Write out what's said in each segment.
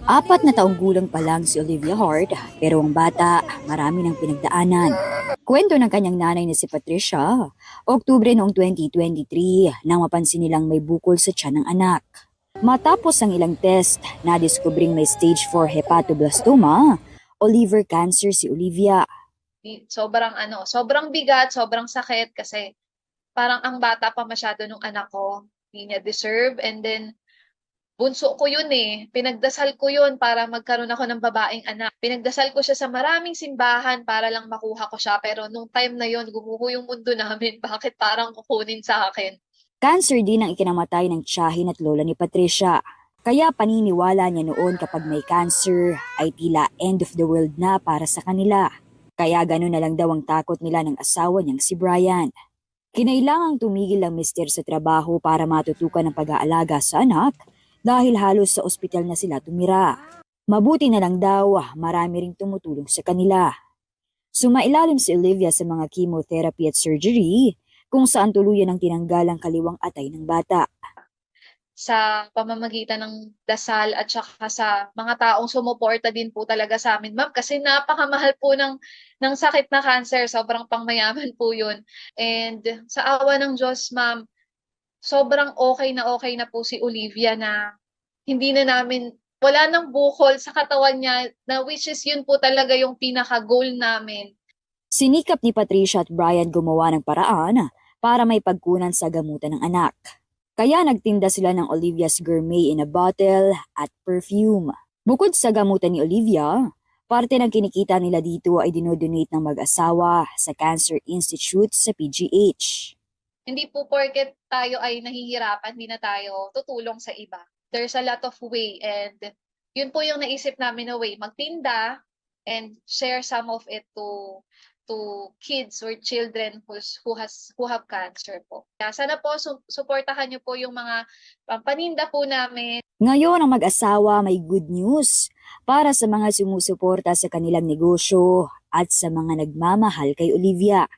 4 na taong gulang pa lang si Olivia Hart, pero ang bata, marami ng pinagdaanan. Kwento ng kanyang nanay na si Patricia, Oktubre noong 2023 nang mapansin nilang may bukol sa tiyan ng anak. Matapos ang ilang test, nadiskubring may stage 4 hepatoblastoma o liver cancer si Olivia. Sobrang bigat, sobrang sakit kasi parang ang bata pa masyado nung anak ko. Hindi niya deserve. And then, bunso ko yun eh. Pinagdasal ko yun para magkaroon ako ng babaeng anak. Pinagdasal ko siya sa maraming simbahan para lang makuha ko siya. Pero nung time na yun, gumuho yung mundo namin. Bakit parang kukunin sa akin? Cancer din ang ikinamatay ng tiyahin at lola ni Patricia. Kaya paniniwala niya noon kapag may cancer ay tila end of the world na para sa kanila. Kaya gano'n na lang daw ang takot nila ng asawa niyang si Brian. Kinailangang tumigil ang mister sa trabaho para matutukan ang pag-aalaga sa anak dahil halos sa ospital na sila tumira. Mabuti na lang daw, marami ring tumutulong sa kanila. Sumailalim si Olivia sa mga chemotherapy at surgery kung saan tuluyan ang tinanggal ang kaliwang atay ng bata. Sa pamamagitan ng dasal at saka sa mga taong sumuporta din po talaga sa amin, ma'am. Kasi napakamahal po ng sakit na cancer. Sobrang pangmayaman po yun. And sa awa ng Diyos, ma'am, sobrang okay na po si Olivia na hindi na namin, wala nang bukol sa katawan niya na which is yun po talaga yung pinaka-goal namin. Sinikap ni Patricia at Brian gumawa ng paraan para may pagkunan sa gamutan ng anak. Kaya nagtinda sila ng Olivia's Gourmet in a Bottle at perfume. Bukod sa gamutan ni Olivia, parte ng kinikita nila dito ay dinodonate ng mag-asawa sa Cancer Institute sa PGH. Hindi po porket tayo ay nahihirapan, hindi na tayo tutulong sa iba. There's a lot of way and yun po yung naisip namin na way, magtinda and share some of it to kids or children who have cancer po. Kaya sana po suportahan niyo po yung mga pampaninda po namin. Ngayon ang mag-asawa may good news para sa mga sumusuporta sa kanilang negosyo at sa mga nagmamahal kay Olivia.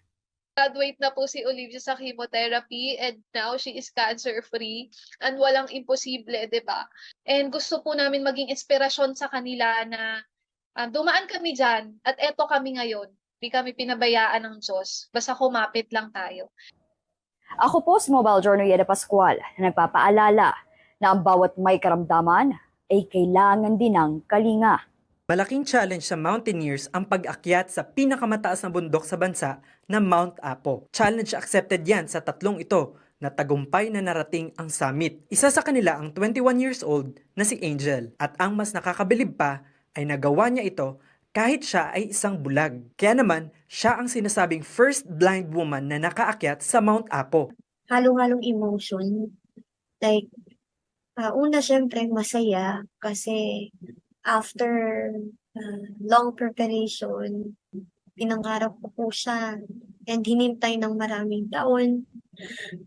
Graduate na po si Olivia sa chemotherapy and now she is cancer-free and walang imposible, di ba? And gusto po namin maging inspirasyon sa kanila na dumaan kami dyan at eto kami ngayon. Hindi kami pinabayaan ng Diyos. Basta kumapit lang tayo. Ako po si Mobile Journal Yeda Pascual na nagpapaalala na ang bawat may karamdaman ay kailangan din ng kalinga. Malaking challenge sa mountaineers ang pag-akyat sa pinakamataas na bundok sa bansa na Mount Apo. Challenge accepted yan sa tatlong ito na tagumpay na narating ang summit. Isa sa kanila ang 21 years old na si Angel at ang mas nakakabilib pa ay nagawa niya ito kahit siya ay isang bulag. Kaya naman, siya ang sinasabing first blind woman na nakaakyat sa Mount Apo. Halong-halong emotion. Like, una syempre masaya kasi after long preparation, pinangarap ko po siya and hinintay ng maraming taon.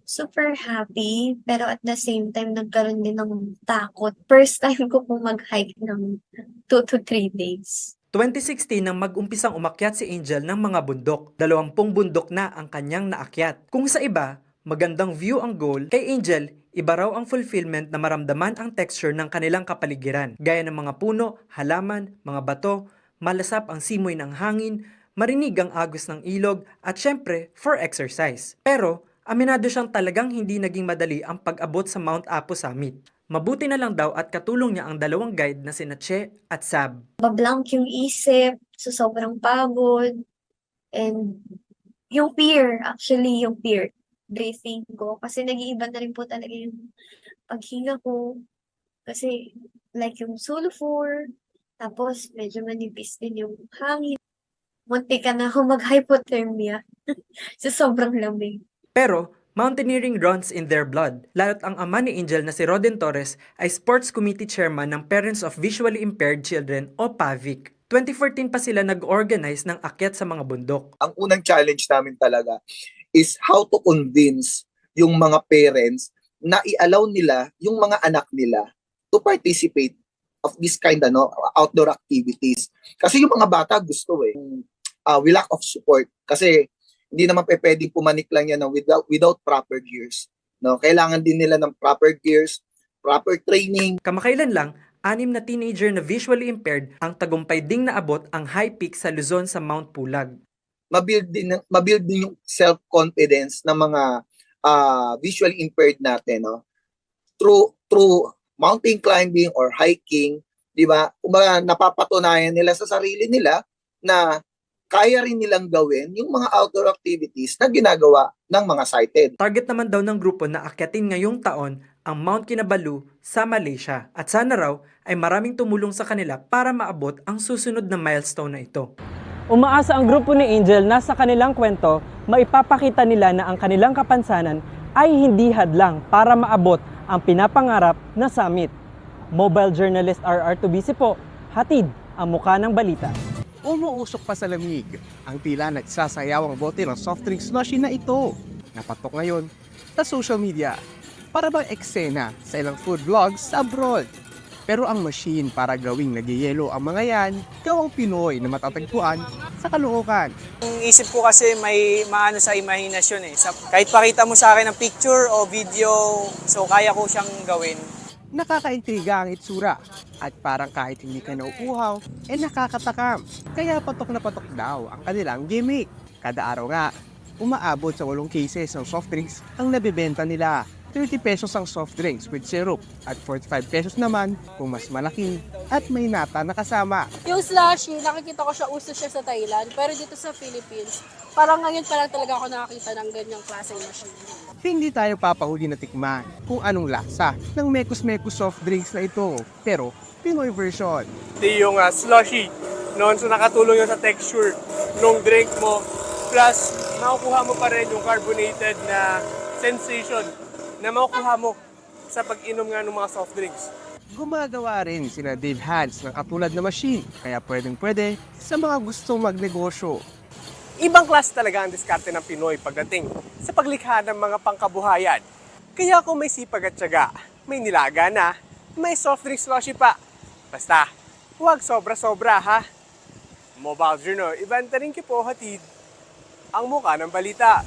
Super happy, pero at the same time, nagkaroon din ng takot. First time ko po mag-hike ng 2 to 3 days. 2016 nang mag-umpisang umakyat si Angel ng mga bundok. 20 bundok na ang kanyang naakyat. Kung sa iba, magandang view ang goal, kay Angel, iba raw ang fulfillment na maramdaman ang texture ng kanilang kapaligiran. Gaya ng mga puno, halaman, mga bato, malasap ang simoy ng hangin, marinig ang agos ng ilog, at syempre, for exercise. Pero, aminado siyang talagang hindi naging madali ang pag-abot sa Mount Apo Summit. Mabuti na lang daw at katulong niya ang dalawang guide na sina Che at Sab. Bablank yung isip, so sobrang pagod. And yung fear, breathing ko. Kasi nag-iiba na rin po talaga yung paghinga ko. Kasi like yung sulfur, tapos medyo manipis din yung hangin. Munti ka na ako mag-hypothermia sa sobrang lamig. Pero, mountaineering runs in their blood, lalo't ang ama ni Angel na si Roden Torres ay Sports Committee Chairman ng Parents of Visually Impaired Children o PAVIC. 2014 pa sila nag-organize ng akyat sa mga bundok. Ang unang challenge namin talaga is how to convince yung mga parents na i-allow nila yung mga anak nila to participate of this kind outdoor activities. Kasi yung mga bata gusto we lack of support kasi hindi naman pwedeng pumanik lang yan without proper gears. No, kailangan din nila ng proper gears, proper training. Kamakailan lang 6 na teenager na visually impaired ang tagumpay ding naabot ang high peak sa Luzon sa Mount Pulag. Mabuild din yung self-confidence ng mga visually impaired natin, no? Through mountain climbing or hiking, di ba? Kumbaga, napapatunayan nila sa sarili nila na kaya rin nilang gawin yung mga outdoor activities na ginagawa ng mga sighted. Target naman daw ng grupo na akyatin ngayong taon ang Mount Kinabalu sa Malaysia. At sana raw ay maraming tumulong sa kanila para maabot ang susunod na milestone na ito. Umaasa ang grupo ni Angel na sa kanilang kwento, maipapakita nila na ang kanilang kapansanan ay hindi hadlang para maabot ang pinapangarap na summit. Mobile journalist RR Tubisi po, hatid ang muka ng balita. Umuusok pa sa lamig ang tila nagsasayawang bote ng soft drink slushy na ito. Napatok ngayon sa social media para bang eksena sa ilang food vlogs sa abroad. Pero ang machine para gawing nagyayelo ang mga yan, gawang Pinoy na matatagpuan sa Caloocan. Ang isip ko kasi may maano sa imahinasyon eh. Kahit pakita mo sa akin ng picture o video, so kaya ko siyang gawin. Nakakaintriga ang itsura at parang kahit hindi ka nauuhaw, nakakatakam. Kaya patok na patok daw ang kanilang gimmick. Kada araw nga, umaabot sa 8 cases ng soft drinks ang nabibenta nila. 30 pesos ang soft drinks with syrup at 45 pesos naman kung mas malaki at may nata na kasama. Yung slushy, nakikita ko siya, uso siya sa Thailand, pero dito sa Philippines, parang ngayon pa lang talaga ako nakakita ng ganyang klaseng machine. Hindi tayo papahuli na tikman kung anong lasa ng mekus-mekus soft drinks na ito, pero Pinoy version. Hindi yung slushy noon, so nakatulong yun sa texture ng drink mo. Plus, makukuha mo pa rin yung carbonated na sensation na makukuha mo sa pag-inom nga ng mga soft drinks. Gumagawa rin sina Dave Hans ng katulad na machine, kaya pwedeng-pwede sa mga gustong magnegosyo. Ibang klase talaga ang diskarte ng Pinoy pagdating sa paglikha ng mga pangkabuhayan. Kaya kung may sipag at tiyaga, may nilaga na, may soft drink slushy pa. Basta, huwag sobra-sobra ha. Mobile Journal, Ivan Taringki po hatid ang muka ng balita.